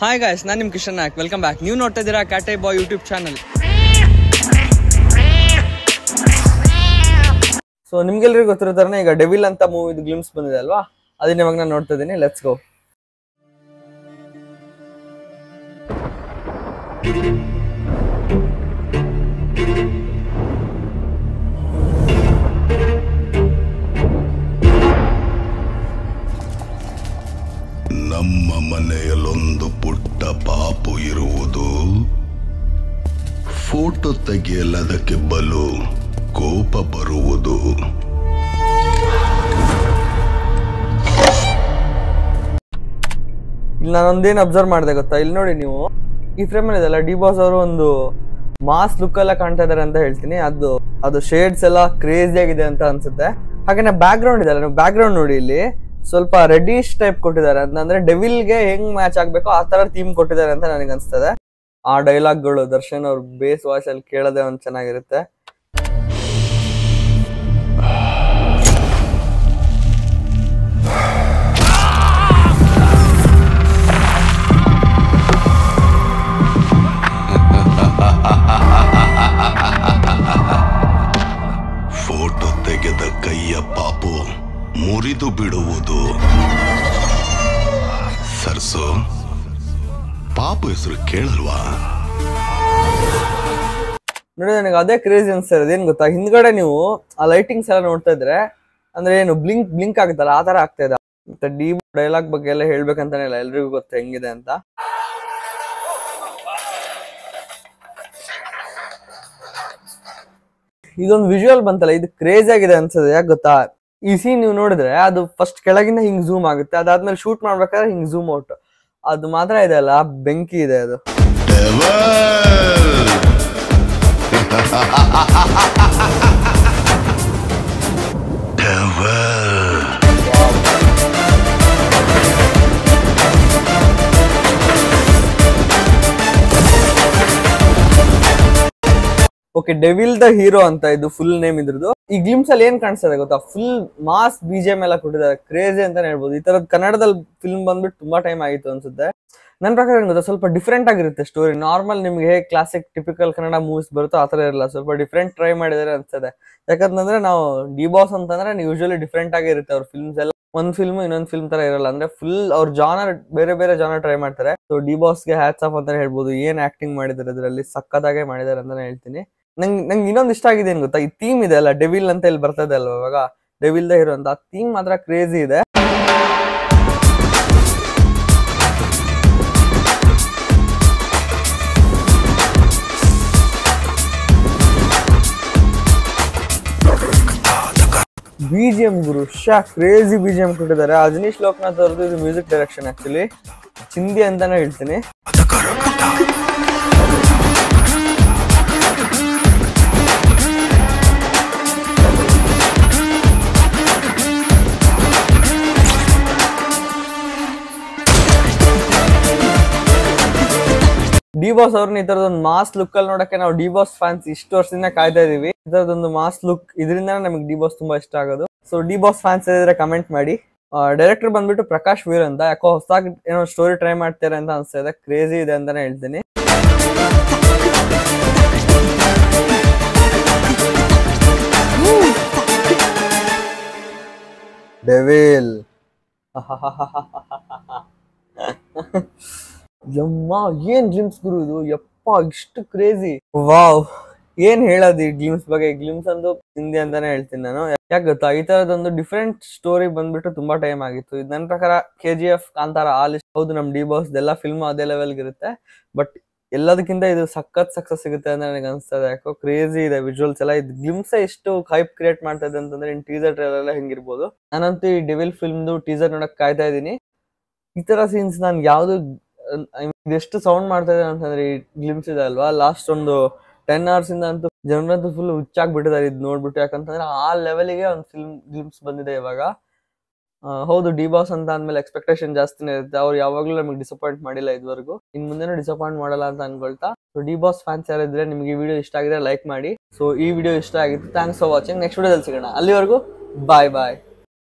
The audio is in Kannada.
ಹಾಯ್ ಗಾಯ್ಸ್, ನಾನು ನಿಮ್ಮ ಕಿಶನ್ ನಾಯಕ್. Welcome back. ನೀವು ನೋಡ್ತಾ ಇದ್ದೀರಾ ಕ್ಯಾಟೆ ಬಾಯ್ ಯೂಟ್ಯೂಬ್ ಚಾನಲ್. ಸೊ ನಿಮ್ಗೆಲ್ರಿಗೂ ಗೊತ್ತಿರೋ ಥರನೇ ಈಗ ಡೆವಿಲ್ ಅಂತ ಮೂವಿದು ಗ್ಲಿಮ್ಸ್ ಬಂದಿದೆ ಅಲ್ವಾ, ಅದನ್ನ ಇವಾಗ ನಾನು ನೋಡ್ತಾ ಇದ್ದೀನಿ. Let's go. ನಮ್ಮ ಮನೆಯಲ್ಲೊಂದು ಪುಟ್ಟ ಪಾಪು ಇರುವುದು. ಫೋಟೋ ತೆಗೆಯಲದಕ್ಕೆ ಬಲು ಕೋಪ ಬರುವುದು. ಇಲ್ಲಿ ನಾನೊಂದೇನು ಅಬ್ಸರ್ವ್ ಮಾಡಿದೆ ಗೊತ್ತಾ, ಇಲ್ಲಿ ನೋಡಿ ನೀವು ಈ ಫ್ರೇಮ್ ಅಲ್ಲಿ ಇದೆಲ್ಲ ಡಿ ಬಾಸ್ ಅವರು ಒಂದು ಮಾಸ್ ಲುಕ್ ಎಲ್ಲ ಕಾಣ್ತಾ ಇದಾರೆ ಅಂತ ಹೇಳ್ತೀನಿ. ಅದು ಶೇಡ್ಸ್ ಎಲ್ಲ ಕ್ರೇಜಿ ಆಗಿದೆ ಅಂತ ಅನ್ಸುತ್ತೆ. ಹಾಗೆ ಬ್ಯಾಕ್ ಗ್ರೌಂಡ್ ಇದೆಲ್ಲ, ನೀವು ಬ್ಯಾಕ್ ಗ್ರೌಂಡ್ ನೋಡಿ, ಇಲ್ಲಿ ಸ್ವಲ್ಪ ರೆಡಿಶ್ ಟೈಪ್ ಕೊಟ್ಟಿದ್ದಾರೆ. ಅಂತಂದ್ರೆ ಡೆವಿಲ್ಗೆ ಹೆಂಗ್ ಮ್ಯಾಚ್ ಆಗ್ಬೇಕು ಆ ತರ ಥೀಮ್ ಕೊಟ್ಟಿದ್ದಾರೆ ಅಂತ ನನಗೆ ಅನ್ಸ್ತದೆ. ಆ ಡೈಲಾಗ್ಗಳು ದರ್ಶನ್ ಅವ್ರ ಬೇಸ್ ವಾಯ್ಸ್ ಅಲ್ಲಿ ಕೇಳೋದೇ ಒಂದ್ ಚೆನ್ನಾಗಿರುತ್ತೆ. ಫೋಟೋ ತೆಗೆದ ಕೈಯ ಪಾಪು ಮುರಿದು ಬಿಡುವುದು. ಸರ್ಸು, ಪಾಪು ಹೆಸರು ಕೇಳಲ್ವಾ? ನೋಡಿ, ನನಗೆ ಅದೇ ಕ್ರೇಜಿ ಅನ್ಸ್ತಾ ಇರೋದು. ಏನ್ ಗೊತ್ತಾ, ಹಿಂದ್ಗಡೆ ನೀವು ಆ ಲೈಟಿಂಗ್ಸ್ ಎಲ್ಲ ನೋಡ್ತಾ ಇದ್ರೆ ಅಂದ್ರೆ ಏನು ಬ್ಲಿಂಕ್ ಆಗುತ್ತಲ್ಲ, ಆ ತರ ಆಗ್ತಾ ಇದೆ. ಮತ್ತೆ ಡಿ ಡೈಲಾಗ್ ಬಗ್ಗೆ ಎಲ್ಲ ಹೇಳ್ಬೇಕಂತಾನೆ ಇಲ್ಲ, ಎಲ್ರಿಗೂ ಗೊತ್ತು ಹೆಂಗಿದೆ ಅಂತ. ಇದೊಂದು ವಿಜುವಲ್ ಬಂತಲ್ಲ, ಇದು ಕ್ರೇಜಿ ಆಗಿದೆ ಅನ್ಸದೆ. ಯಾಕೆ ಗೊತ್ತಾ, ಈ ಸೀನ್ ನೀವು ನೋಡಿದ್ರೆ ಅದು ಫಸ್ಟ್ ಕೆಳಗಿಂದ ಹಿಂಗ್ ಝೂಮ್ ಆಗುತ್ತೆ, ಅದಾದ್ಮೇಲೆ ಶೂಟ್ ಮಾಡ್ಬೇಕಾದ್ರೆ ಹಿಂಗ್ ಝೂಮ್ ಔಟ್. ಅದು ಮಾತ್ರ ಇದೆ ಅಲ್ಲ, ಬೆಂಕಿ ಇದೆ ಅದು. ಓಕೆ, ಡೆವಿಲ್ ದ ಹೀರೋ ಅಂತ ಇದು ಫುಲ್ ನೇಮ್ ಇದ್ರದ್ದು. ಈ ಗ್ಲಿಮ್ಸ್ ಅಲ್ಲಿ ಏನ್ ಕಾಣಿಸ್ತದೆ ಗೊತ್ತಾ, ಫುಲ್ ಮಾಸ್ ಬಿಜಿಎಂ ಎಲ್ಲ ಕೊಟ್ಟಿದ್ದಾರೆ. ಕ್ರೇಜಿ ಅಂತಾನೆ ಹೇಳ್ಬೋದು. ಈ ತರದ್ ಕನ್ನಡದಲ್ಲಿ ಫಿಲ್ಮ್ ಬಂದ್ಬಿಟ್ಟು ತುಂಬಾ ಟೈಮ್ ಆಗಿತ್ತು ಅನ್ಸುತ್ತೆ. ನನ್ನ ಪ್ರಕಾರ ಏನ್ ಗೊತ್ತಾ, ಸ್ವಲ್ಪ ಡಿಫ್ರೆಂಟ್ ಆಗಿರುತ್ತೆ ಸ್ಟೋರಿ. ನಾರ್ಮಲ್ ನಿಮ್ಗೆ ಹೇಗೆ ಕ್ಲಾಸಿಕ್ ಟಿಪಿಕಲ್ ಕನ್ನಡ ಮೂವೀಸ್ ಬರುತ್ತೋ ಆ ತರ ಇರಲ್ಲ, ಸ್ವಲ್ಪ ಡಿಫ್ರೆಂಟ್ ಟ್ರೈ ಮಾಡಿದಾರೆ ಅನ್ಸುತ್ತೆ. ಯಾಕಂತಂದ್ರೆ ನಾವು ಡಿ ಬಾಸ್ ಅಂತಂದ್ರೆ ಯೂಶಲಿ ಡಿಫ್ರೆಂಟ್ ಆಗಿರುತ್ತೆ ಅವ್ರ ಫಿಲ್ಮ್ಸ್ ಎಲ್ಲ. ಒಂದ್ ಫಿಲ್ಮ್ ಇನ್ನೊಂದ್ ಫಿಲ್ಮ್ ತರ ಇರಲ್ಲ, ಅಂದ್ರೆ ಫುಲ್ ಅವ್ರ ಜಾನರ್ ಬೇರೆ ಬೇರೆ ಜಾನರ್ ಟ್ರೈ ಮಾಡ್ತಾರೆ. ಸೊ ಡಿ ಬಾಸ್ಗೆ ಹ್ಯಾಟ್ಸ್ ಆಫ್ ಅಂತ ಹೇಳ್ಬೋದು. ಏನ್ ಆಕ್ಟಿಂಗ್ ಮಾಡಿದಾರೆ ಅದರಲ್ಲಿ, ಸಕ್ಕತ್ತಾಗೆ ಮಾಡಿದಾರೆ ಅಂತಾನೆ ಹೇಳ್ತೀನಿ. ನಂಗೆ ಇನ್ನೊಂದು ಇಷ್ಟ ಆಗಿದೆ ಏನ್ ಗೊತ್ತಾ, ಈ ಥೀಮ್ ಇದೆ ಅಲ್ಲ, ಡೆವಿಲ್ ಅಂತ ಇಲ್ಲಿ ಬರ್ತದೆ ಅಲ್ವಾ ಇವಾಗ, ಡೆವಿಲ್ ದ ಹೀರೋ ಅಂತ. ಆ ಥೀಮ್ ಮಾತ್ರ ಕ್ರೇಜಿ ಇದೆ. ಬಿಜಿಎಂ ಗುರು, ಕ್ರೇಜಿ ಬಿಜಿಎಂ ಕೊಟ್ಟಿದ್ದಾರೆ. ಅಜನೀಶ್ ಲೋಕನಾಥ್ ಅವ್ರದ್ದು ಇದು ಮ್ಯೂಸಿಕ್ ಡೈರೆಕ್ಷನ್. ಆಕ್ಚುಲಿ ಚಿಂದಿ ಅಂತಾನೆ ಹೇಳ್ತೀನಿ. ಡಿ ಬಾಸ್ ಅವ್ರನ್ನ ಈ ತರದೊಂದು ಮಾಸ್ ಲುಕ್ ಅಲ್ಲಿ ನೋಡಕ್ಕೆ ನಾವು ಡಿ ಬಾಸ್ ಫ್ಯಾನ್ಸ್ ಇಷ್ಟು ವರ್ಷದಿಂದ ಕಾಯ್ತಾ ಇದೀವಿ. ಈ ತರದೊಂದು ಮಾಸ್ ಲುಕ್ ಇದರಿಂದ ನಮಗೆ ಡಿ ಬಾಸ್ ತುಂಬಾ ಇಷ್ಟ ಆಗೋದು. ಸೊ ಡಿ ಬಾಸ್ ಫ್ಯಾನ್ಸ್ ಇದ್ರೆ ಕಮೆಂಟ್ ಮಾಡಿ. ಡೈರೆಕ್ಟರ್ ಬಂದ್ಬಿಟ್ಟು ಪ್ರಕಾಶ್ ವೀರ್ ಅಂತ. ಯಾಕೋ ಹೊಸದಾಗಿ ಏನೋ ಸ್ಟೋರಿ ಟ್ರೈ ಮಾಡ್ತಾರೆ ಅಂತ ಅನ್ಸ್ತಾ ಇದೆ. ಕ್ರೇಜಿ ಇದೆ ಅಂತಾನೆ ಹೇಳ್ತೀನಿ. ಡೆವಿಲ್ ಯಮ್ಮ, ಏನ್ ಗ್ಲಿಮ್ಸ್ ಗುರು ಇದು, ಯಪ್ಪ ಇಷ್ಟು ಕ್ರೇಜಿ. ವಾವ್, ಏನ್ ಹೇಳೋದು ಈ ಗ್ಲಿಮ್ಸ್ ಬಗ್ಗೆ. ಗ್ಲಿಮ್ಸ್ ಅಂದು ಹಿಂದಿ ಅಂತಾನೆ ಹೇಳ್ತೀನಿ ನಾನು. ಯಾಕೆ ಗೊತ್ತಾ, ಈ ತರದೊಂದು ಡಿಫ್ರೆಂಟ್ ಸ್ಟೋರಿ ಬಂದ್ಬಿಟ್ಟು ತುಂಬಾ ಟೈಮ್ ಆಗಿತ್ತು. ಇದು ನನ್ನ ಪ್ರಕಾರ KGF, ಕಾಂತಾರ ಆ ಲಿಸ್ಟ್. ಹೌದು, ನಮ್ ಡಿ ಬಾಸ್ ಎಲ್ಲ ಫಿಲ್ಮ್ ಅದೇ ಲೆವೆಲ್ಗೆ ಇರುತ್ತೆ, ಬಟ್ ಎಲ್ಲದಕ್ಕಿಂತ ಇದು ಸಖತ್ ಸಕ್ಸಸ್ ಸಿಗುತ್ತೆ ಅಂತ ನನಗೆ ಅನ್ಸ್ತದೆ. ಯಾಕೋ ಕ್ರೇಜಿ ಇದೆ ವಿಜುವಲ್ಸ್ ಎಲ್ಲ. ಇದು ಗ್ಲಿಮ್ಸ್ ಎಷ್ಟು ಹೈಪ್ ಕ್ರಿಯೇಟ್ ಮಾಡ್ತಾ ಇದೆ ಅಂತಂದ್ರೆ ಇನ್ ಟೀಸರ್ ಟ್ರೈಲರ್ ಎಲ್ಲ ಹೆಂಗಿರ್ಬೋದು. ನಾನಂತೂ ಈ ಡೆವಿಲ್ ಫಿಲ್ಮ್ದು ಟೀಸರ್ ನೋಡಕ್ ಕಾಯ್ತಾ ಇದೀನಿ. ಈ ತರ ಸೀನ್ಸ್ ನಾನು ಯಾವ್ದು ಇದೆಷ್ಟು ಸೌಂಡ್ ಮಾಡ್ತಾ ಇದೆ ಅಂತಂದ್ರೆ, ಈ ಗ್ಲಿಮ್ಸ್ ಇದೆ ಅಲ್ವಾ, ಲಾಸ್ಟ್ ಒಂದು 10 hours ಇಂದ ಅಂತೂ ಜನರಂತೂ ಫುಲ್ ಹುಚ್ಚಾಗ್ಬಿಟ್ಟಿದ್ದಾರೆ ಇದು ನೋಡ್ಬಿಟ್ಟು. ಯಾಕಂತಂದ್ರೆ ಆ ಲೆವೆಲ್ಗೆ ಒಂದು ಫಿಲ್ಮ್ ಗ್ಲಿಮ್ಸ್ ಬಂದಿದೆ ಇವಾಗ. ಹೌದು, ಡಿ ಬಾಸ್ ಅಂತ ಅಂದ್ಮೇಲೆ ಎಕ್ಸ್ಪೆಕ್ಟೇಷನ್ ಜಾಸ್ತಿನೇ ಇರುತ್ತೆ. ಅವ್ರು ಯಾವಾಗ್ಲೂ ನಮಗೆ ಡಿಸಪಾಯಿಂಟ್ ಮಾಡಿಲ್ಲ ಇದುವರೆಗೂ, ಇನ್ ಮುಂದೆನೂ ಡಿಸಪಾಯಿಂಟ್ ಮಾಡಲ್ಲ ಅಂತ ಅನ್ಕೊಳ್ತಾ. ಸೊ ಡಿ ಬಾಸ್ ಫ್ಯಾನ್ಸ್ ಯಾರಿದ್ರೆ ನಿಮಗೆ ಈ ವಿಡಿಯೋ ಇಷ್ಟ ಆಗಿದ್ರೆ ಲೈಕ್ ಮಾಡಿ. ಸೊ ಈ ವಿಡಿಯೋ ಇಷ್ಟ ಆಗಿತ್ತು, ಥ್ಯಾಂಕ್ಸ್ ಫಾರ್ ವಾಚಿಂಗ್. ನೆಕ್ಸ್ಟ್ ವಿಡಿಯೋದಲ್ಲಿ ಸಿಗೋಣ. ಅಲ್ಲಿವರೆಗೂ ಬಾಯ್ ಬಾಯ್.